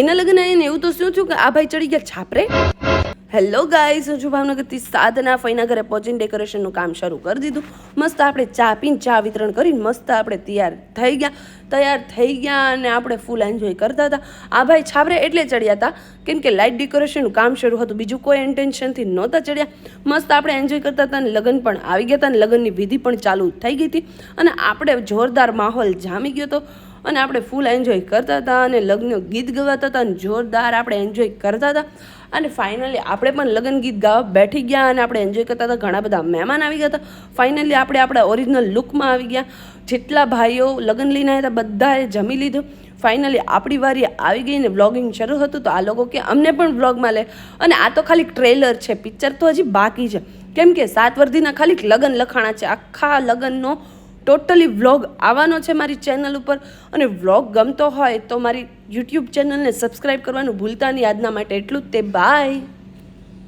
એના લગ્ન આવીને એવું તો શું થયું કે આ ભાઈ ચડી ગયા છાપરે. હેલો ગાઈસ, હું છું ભાવનગરથી સાધના. ફઈના ઘરે પહોંચીને ડેકોરેશનનું કામ શરૂ કરી દીધું. મસ્ત આપણે ચા પીને ચા વિતરણ કરીને મસ્ત આપણે તૈયાર થઈ ગયા અને આપણે ફૂલ એન્જોય કરતા હતા. આ ભાઈ છાપરે એટલે ચડ્યા હતા કેમ કે લાઇટ ડેકોરેશનનું કામ શરૂ હતું, બીજું કોઈ ઇન્ટેન્શનથી નહોતા ચડ્યા. મસ્ત આપણે એન્જોય કરતા હતા અને લગ્ન પણ આવી ગયા હતા અને લગ્નની વિધિ પણ ચાલુ થઈ ગઈ હતી અને આપણે જોરદાર માહોલ જામી ગયો હતો અને આપણે ફૂલ એન્જોય કરતા હતા અને લગ્નનું ગીત ગવાતા હતા અને જોરદાર આપણે એન્જોય કરતા હતા. અને ફાઇનલી આપણે પણ લગ્ન ગીત ગાવા બેઠી ગયા અને આપણે એન્જોય કરતા હતા. ઘણા બધા મહેમાન આવી ગયા હતા. ફાઇનલી આપણે આપણા ઓરિજિનલ લુકમાં આવી ગયા. જેટલા ભાઈઓ લગ્ન લઈને આવ્યા હતા બધાએ જમી લીધું. ફાઇનલી આપણી વારી આવી ગઈ ને વ્લોગિંગ શરૂ હતું તો આ લોકો કે અમને પણ વ્લોગમાં લે. અને આ તો ખાલી ટ્રેલર છે, પિક્ચર તો હજી બાકી છે કેમ કે 7 વર્ષના ખાલી લગ્ન લખાણા છે. આખા લગ્નનો ટોટલી વ્લોગ આવવાનો છે મારી ચેનલ ઉપર. અને વ્લોગ ગમતો હોય તો મારી યુટ્યુબ ચેનલને સબસ્ક્રાઈબ કરવાનું ભૂલતા નહીં. આજના માટે એટલું જ તે. બાય.